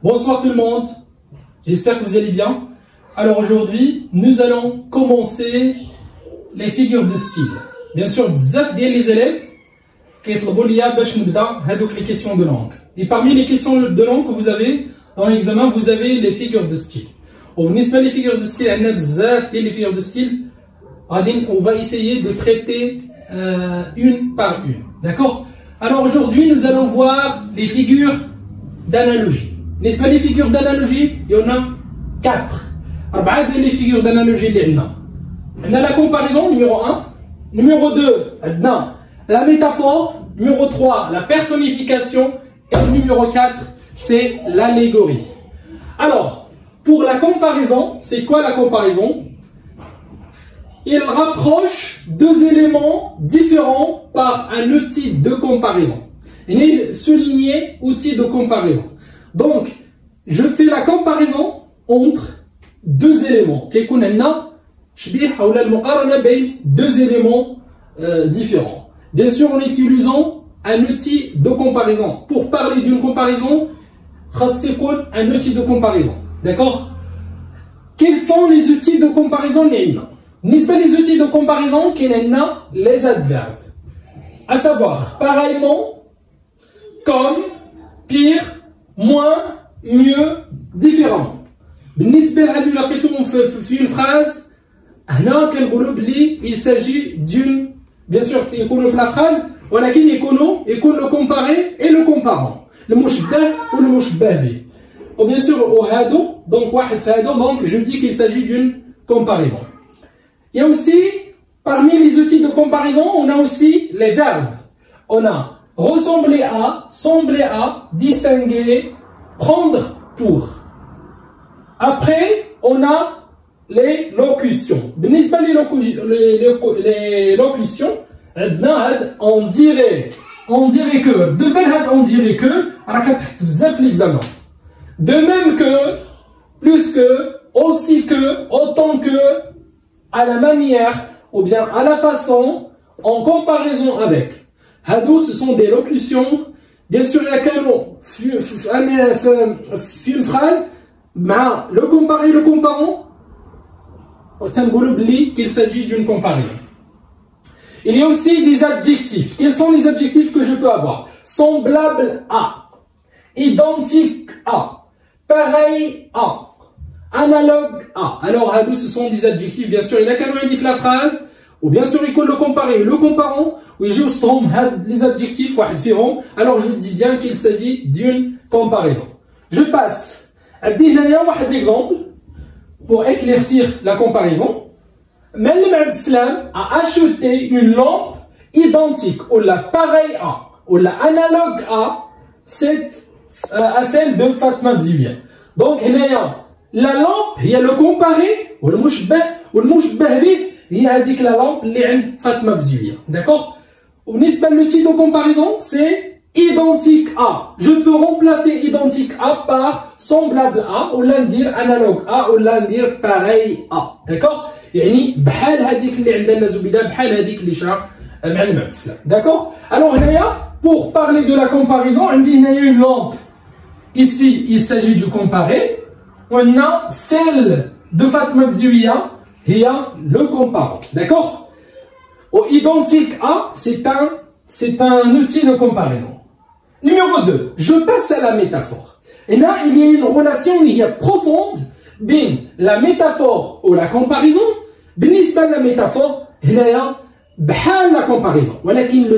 Bonsoir tout le monde, j'espère que vous allez bien. Alors aujourd'hui, nous allons commencer les figures de style. Bien sûr, bzaf ديال les élèves كيطلبوا ليا باش نبدا هذوك les questions de langue. Et parmi les questions de langue que vous avez dans l'examen, vous avez les figures de style. وبالنسبة les figures de style, عندنا بزاف ديال les figures de style. On va essayer de traiter une par une. D'accord? Alors aujourd'hui, nous allons voir les figures d'analogie. N'est-ce pas les figures d'analogie? Il y en a 4. Alors, les figures d'analogie, on a la comparaison, numéro 1. Numéro 2, la métaphore. Numéro 3, la personnification. Et numéro 4, c'est l'allégorie. Alors, pour la comparaison, c'est quoi la comparaison? Il rapproche deux éléments différents par un outil de comparaison. Il est souligné outil de comparaison. Donc, je fais la comparaison entre deux éléments. Deux éléments différents. Bien sûr, en utilisant un outil de comparaison. Pour parler d'une comparaison, un outil de comparaison. D'accord? Quels sont les outils de comparaison? N'est-ce pas les outils de comparaison qui sont les adverbes? À savoir, pareillement, comme, pire, moins, mieux, différemment. بالنسبة لهذه لقيتهم في une phrase هنا كنقولوا بلي il s'agit d'une, bien sûr يكونوا في la phrase ولكن يكون le comparé et le comparant, المشبه والمشبه به. ou bien sûr وهادو donc واحد في هادو donc je dis qu'il s'agit d'une comparaison. Il y a aussi parmi les outils de comparaison, on a aussi les verbes. On a ressembler à, sembler à, distinguer, prendre pour. Après, on a les locutions. بالنسبة les locutions, on dirait que, de belle on dirait que, l'examen. De même que, plus que, aussi que, autant que, à la manière, ou bien à la façon, en comparaison avec. Hado, ce sont des locutions. Bien sûr, il y a une phrase, le comparé, le comparant, qu'il s'agit d'une comparaison. Il y a aussi des adjectifs. Quels sont les adjectifs que je peux avoir? Semblable à, identique à, pareil à, analogue à. Alors, Hadou, ce sont des adjectifs. Bien sûr, il y a qu'à nous la phrase, ou bien sûr, il faut le comparer, le comparant, ou il joue les adjectifs, alors je dis bien qu'il s'agit d'une comparaison. Je passe. Exemple pour éclaircir la comparaison. Malim Abdeslam a acheté une lampe identique, ou la pareille à, ou la analogue à celle de Fatma Bziouia. Donc, la lampe, il y a le comparé, ou le mouchbah bih, il y a dit que la lampe, elle est Fatma Bziouia. D'accord? L'outil de comparaison, c'est identique à. Je peux remplacer identique à par semblable à, ou l'un dire analogue à, ou l'un dire pareil à. D'accord? يعني بحال هذيك اللي عندها الزبيده بحال هذيك اللي شرح معلم عبد السلام. D'accord? Alors هنايا pour parler de la comparaison, عندي هنايا une lampe. Ici, il s'agit du comparé. On a celle de Fatma Bziouia, il y a le comparant. D'accord? Au identique à, c'est un outil de comparaison. Numéro 2, je passe à la métaphore. Et là, il y a une relation profonde entre la métaphore ou la comparaison. بالنسبة la métaphore, il y a la comparaison. ولكن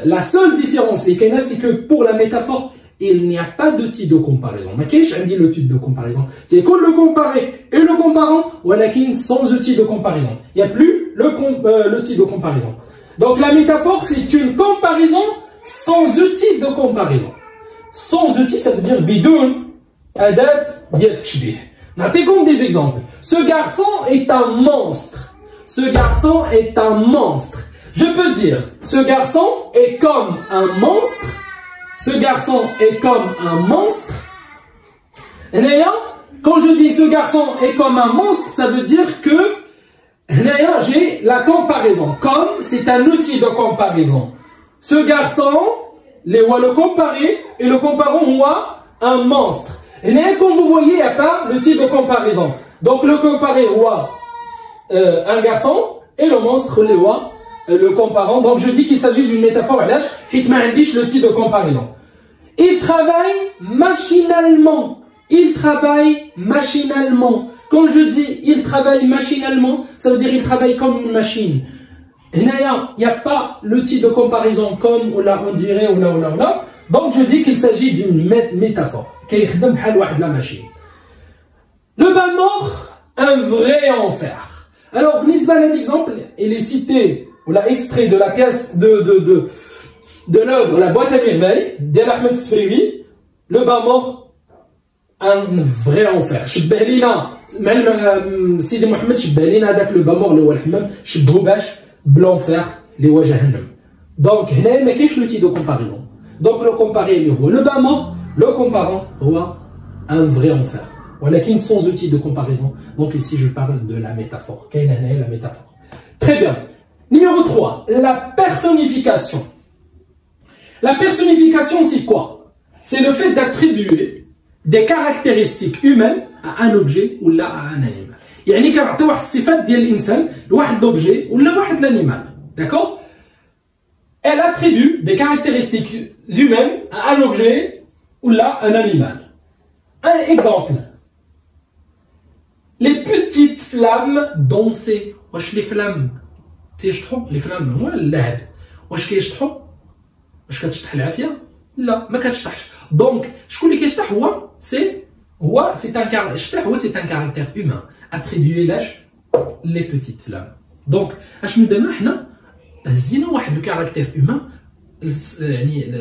la seule différence, c'est que pour la métaphore, il n'y a pas d'outil de comparaison. Mais qu'est-ce que je dis l'outil de comparaison? C'est que le comparé et le comparant, ولكن sans outil de comparaison. Il n'y a plus l'outil de comparaison. Donc la métaphore, c'est une comparaison sans outil de comparaison. Sans outil, ça veut dire bidoun, adat, dial tshbih. Na'tikum des exemples. Ce garçon est un monstre. Ce garçon est un monstre. Je peux dire, ce garçon est comme un monstre. Ce garçon est comme un monstre. Quand je dis ce garçon est comme un monstre, ça veut dire que j'ai la comparaison. Comme, c'est un outil de comparaison. Ce garçon, le comparer, et le comparant, un monstre. Et comme vous voyez, il n'y a pas le type de comparaison. Donc le comparé roi, un garçon, et le monstre, le comparant. Donc je dis qu'il s'agit d'une métaphore, le type de comparaison. Il travaille machinalement. Il travaille machinalement. Quand je dis il travaille machinalement, ça veut dire il travaille comme une machine. Il n'y a pas le type de comparaison comme ou là on dirait ou là. Donc je dis qu'il s'agit d'une métaphore. La machine. Le bain mort, un vrai enfer. Alors, l'exemple, il est cité ou là extrait de la pièce de l'œuvre La boîte à merveilles d'Ahmed Sfriwi. Le bain mort, un vrai enfer. Même Sidi Mohamed Shibbalina avec le bain mort le Walhamam Shibhoubash l'enfer les Wajahannam. Donc, il n'y a pas le type de comparaison. Donc, le comparé, le bain mort, le comparant, un vrai enfer. Voilà, sans outil de comparaison. Donc, ici, je parle de la métaphore. La métaphore. Très bien. Numéro 3, la personnification. La personnification, c'est quoi? C'est le fait d'attribuer des caractéristiques humaines à un objet ou là à un animal. يعني كنعطي واحد الصفات ديال الانسان لواحد l'objet ou là واحد l'animal. D'accord? Elle attribue des caractéristiques humaines à un objet ou là un animal. Un exemple. Les petites flammes dansaient. واش les flammes تيشطحوا؟ les flammes هو اللهب. واش كيشطحوا؟ واش كتشطح العافية؟ لا ما كتشطحش. دونك شكون اللي كيشطح هو c'est un caractère humain attribué l'âge les petites flammes. Donc اشنو درنا حنا هزينا واحد le caractère humain يعني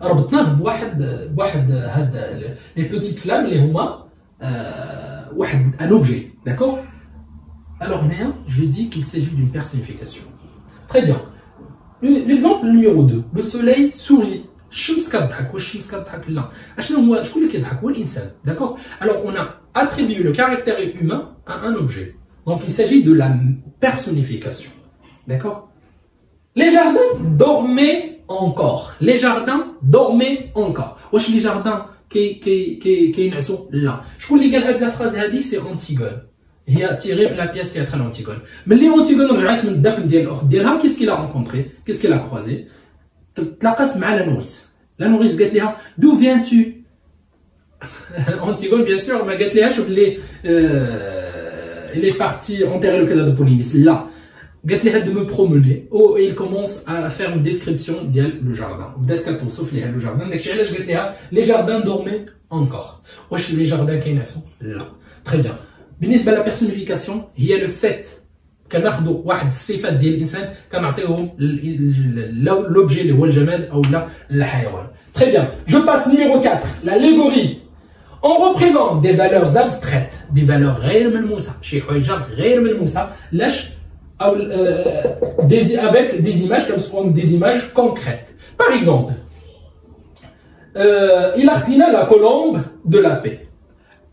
ربطناه بواحد هاد les petites flammes اللي هما واحد un objet. D'accord? Alors هنايا je dis qu'il s'agit d'une personnification. Très bien. L'exemple numéro 2, le soleil sourit. الشمس كتضحك والشمس كتضحك لا اشنو هو شكون اللي كيضحك هو الانسان. D'accord? Alors on a attribué le caractère humain à un objet. Donc il s'agit de la personnification. D'accord? Les jardins dormaient encore. Les jardins dormaient encore. واش les jardins كينعسوا لا. شكون اللي قال هاد لا فراز هادي؟ سي أنتيغون. هي تيغي من لا بياس تياترال أنتيغون. ملي أنتيغون رجعت من الدفن ديال الاخت ديالها qu'est-ce qu'il a rencontré? Qu'est-ce qu'il a croisé? تلاقات مع لا نوريس. لا نوريس قالت لها d'où viens-tu? Antigone bien sûr ما قالت لهاش بلي il est parti enterrer le cadavre de Polynice. Là قالت لها de me promener. Oh, et il commence à faire une description ديال le jardin. بدات كتوصف ليها le jardin. داكشي علاش قالت لها les jardins dormaient encore. واش les jardins كينعسوا؟ لا. Très bien. بالنسبه لا بيرسونيفيكاسيون هي le fait كناخذوا واحد الصفات ديال الانسان كنعطيوهم l'objet اللي هو الجماد او لا الحيوان. Très bien. Je passe numéro 4, l'allégorie. On représente des valeurs abstraites, des valeurs غير ملموسة، شي حوايج غير ملموسة، لاش أو avec des images comme sont des images concrètes. Par exemple, il a خدينا la colombe de la paix.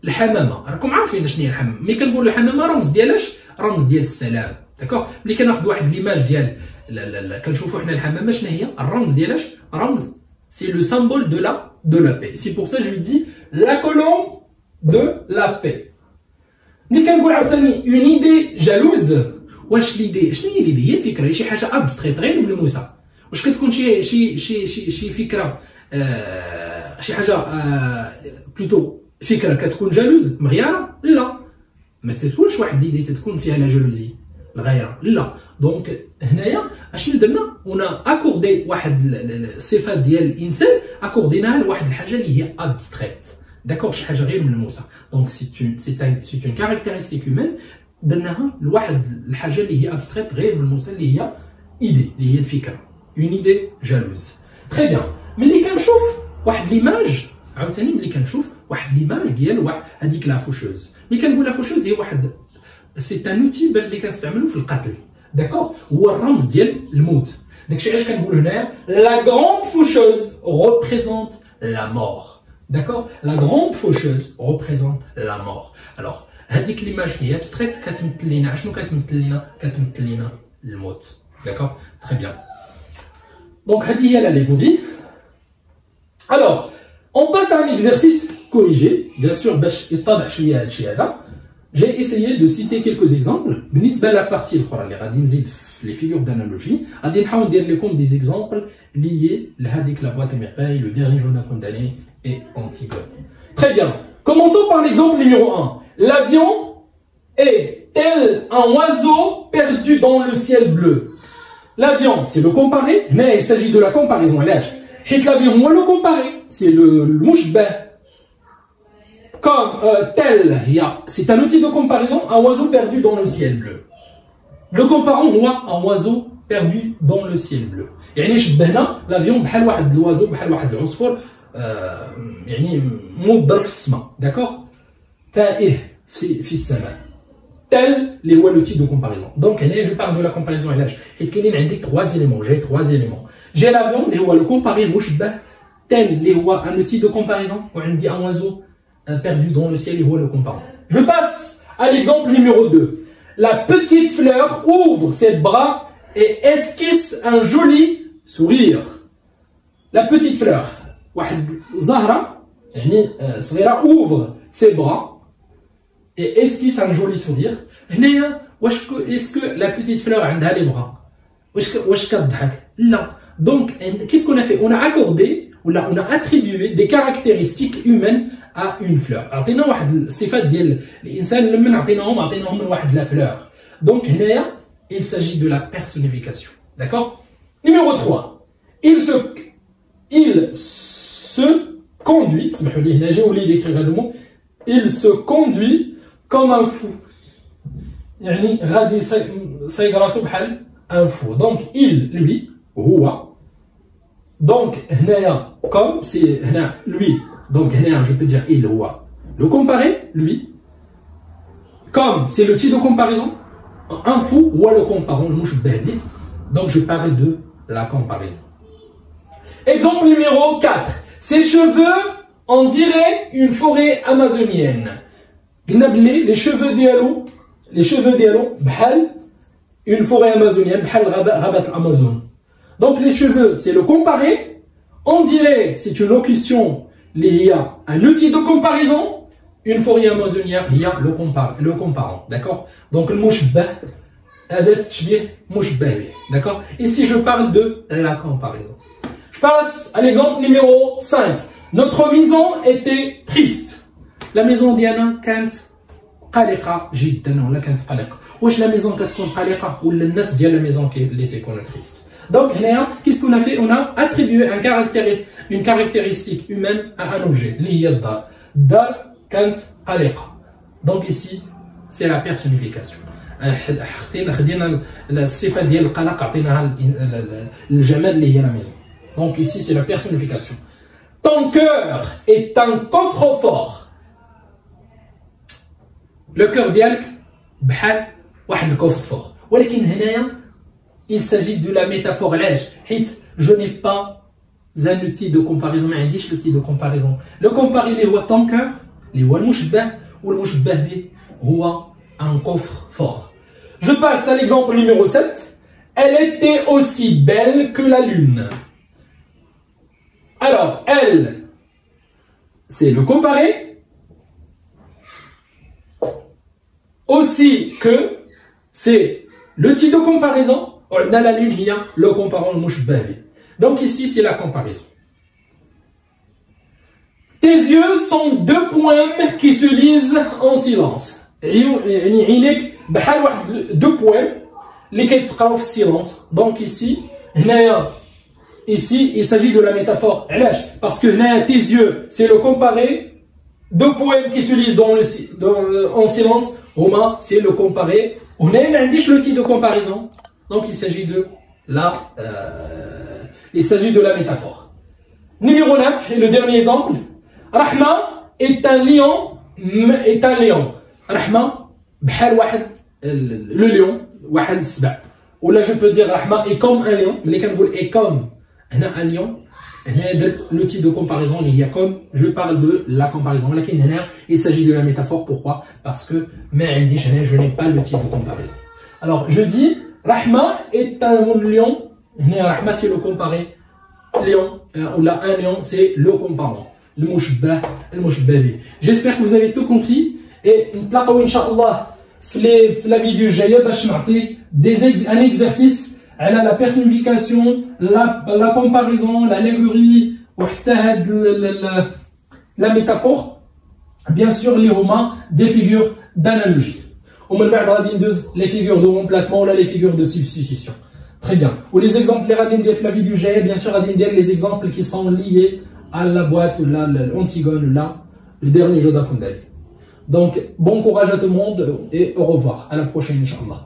الحمامة، راكم عارفين شنو هي الحمامة، ملي كنقولوا الحمامة رمز ديالاش؟ رمز ديال السلام. داكوغ؟ ملي كناخذ واحد ليماج ديال كنشوفوا حنا الحمامة شنو هي؟ الرمز ديالاش؟ رمز c'est le symbole de la paix. C'est pour ça que je dis la colombe de la paix. ملي كنقول عاوتاني une idée jalouse. واش ليدي شنو هي ليدي؟ هي الفكرة، شي حاجة ابستريت غير ملموسة. واش كتكون شي فكرة شي حاجة بلوتو فكرة كتكون جالوز مغيرة؟ لا. ما تكونش واحد ليدي تتكون فيها لا جالوزي الغيرة لا. دونك هنايا اشنو درنا؟ ونا اكوردي واحد الصفات ديال الانسان اكورديناها لواحد الحاجه اللي هي ابستريت. داكوغ؟ شي حاجه غير ملموسه. دونك سي اون كاركتيرستيك هيومان درناها لواحد الحاجه اللي هي ابستريت غير ملموسه اللي هي ايدي اللي هي الفكره. اون ايدي جالوز. تري بيان. ملي كنشوف واحد ليماج عاوتاني ملي كنشوف واحد ليماج ديال واحد هذيك لا فوشوز. ملي كنقول لا فوشوز هي واحد سي ان اوتي باش اللي كنستعملو في القتل. داكوغ؟ هو الرمز ديال الموت. داكشي علاش كنقولوا هنايا لا غروند فوشوز ريبريزونت لا مور. داكوغ؟ لا غروند فوشوز ريبريزونت لا مور. الوغ هذيك ليماج هي ابستريت كتمثل لينا اشنو؟ كتمثل لينا الموت. داكوغ؟ تري بيان. دونك هذه هي لاليغوري. Alors, on passe à un exercice corrigé. Bien sûr, j'ai essayé de citer quelques exemples. La partie les figures d'analogie, on dire des exemples liés à la boîte à merveille, le dernier jour d'un condamné et Antigone. Très bien. Commençons par l'exemple numéro 1. L'avion est tel un oiseau perdu dans le ciel bleu. L'avion, c'est le comparé, mais il s'agit de la comparaison. L'avion, moi le comparé, c'est le mouchbah. Comme tel, c'est un outil de comparaison, un oiseau perdu dans le ciel bleu. Le comparant, moi, un oiseau perdu dans le ciel bleu. يعني شبهنا l'avion بحال واحد l'oiseau بحال واحد العصفور يعني مضر في السماء. D'accord? تائه في السماء. Tel les هو l'outil de comparaison. Donc je parle de la comparaison علاش حيت كاينين عندي trois éléments. J'ai trois éléments. J'ai l'avion اللي هو le comparé مشبه. Tel اللي هو un outil de comparaison. وعندي un oiseau perdu dans le ciel اللي هو le comparant. Je passe à l'exemple numéro 2. La petite fleur ouvre ses bras et esquisse un joli sourire. La petite fleur, واحد زهرة يعني صغيرة ouvre ses bras et esquisse un joli sourire. هنايا est-ce que la petite fleur عندها les bras؟ واش كتضحك؟ لا. Donc qu'est-ce qu'on a fait? On a accordé ou là on a attribué des caractéristiques humaines à une fleur. عطينا واحد الصفات ديال الانسان لما عطيناهم من واحد la fleur. Donc هنايا il s'agit de la personnification. D'accord? Numéro 3. Il se conduit, j'ai oublié d'écrire le mot, il se conduit comme un fou. يعني غادي صايغ راسو بحال un fou. Donc il, lui, هو. Donc هنايا comme c'est هنا lui. Donc هنا je peux dire il هو. Le comparé, lui. Comme c'est le type de comparaison. Un fou ou le comparant le mouchbah. Donc je parle de la comparaison. Exemple numéro 4. Ses cheveux, on dirait une forêt amazonienne. Les cheveux d'Yalo, bhal, une forêt amazonienne, bhal rabat Amazon. Donc les cheveux, c'est le comparé. On dirait, c'est une locution, il y a un outil de comparaison. Une forêt amazonienne, il y a le comparant. D'accord? Donc le mouchbah, d'accord? Ici je parle de la comparaison. Je passe à l'exemple numéro 5. Notre maison était triste. La maison d'Yana كانت قلقة جدا ولا كانت قلقة. واش la maison كتكون قلقة ولا الناس ديال la maison اللي تكون triste. Donc هنايا qu'est-ce qu'on a fait? On a attribué une caractéristique humaine à un objet اللي هي الدار. الدار كانت قلقة. Donc ici c'est la personnification. خدينا الصفة ديال القلق عطيناها الجماد اللي هي la maison. Donc ici c'est la personnification. Ton cœur est un coffre-fort. Le cœur ديالك بحال واحد الكوفر-fort. ولكن هنايا il s'agit de la métaphore علاش حيت je n'ai pas un outil de comparaison. ما عنديش l'outil de comparaison. Le comparé اللي هو ton cœur اللي هو المشبه والمشبه به هو un coffre-fort. Je passe à l'exemple numéro 7. Elle était aussi belle que la lune. Alors, elle, c'est le comparé. Aussi que, c'est le type de comparaison. Dans la lune, il y a le comparant, le mouchbah. Donc ici, c'est la comparaison. Tes yeux sont deux poèmes qui se lisent en silence. Deux poèmes les كيتقراو في silence. Donc ici il s'agit de la métaphore. Parce que tes yeux, c'est le comparé. Deux poèmes qui se lisent en silence. Homa, c'est le comparé. On a le type de comparaison. Donc il s'agit de la métaphore. Numéro 9, et le dernier exemple. Rahma est un lion. Rahma بحال واحد le lion واحد السبع. Ou là je peux dire Rahma est comme un lion. Mais quand on dit est comme un lion, le type de comparaison il y a comme, je parle de la comparaison. Il s'agit de la métaphore. Pourquoi? Parce que je n'ai pas le type de comparaison. Alors je dis Rahma est un lion. Rahma c'est le comparé lion, ou là un lion, c'est le comparant. Le mushbah, le mushbabi. J'espère que vous avez tout compris. Et نتلاقاو إن شاء الله في la vidéo الجاية باش نعطي un exercice على la personnification, la comparaison, l'allégorie, وحتى هاد la métaphore. Bien sûr, les huma des figures d'analogie. ومن بعد غادي ندوز les figures de remplacement ou les figures de substitution. Très bien. Ou les exemples les غادي ندير في la vidéo الجاية, bien sûr غادي ندير les exemples qui sont liés à la boîte ou l'antigone ou là le dernier jeu d'Akundali. Donc bon courage à tout le monde et au revoir. À la prochaine, Inch'Allah.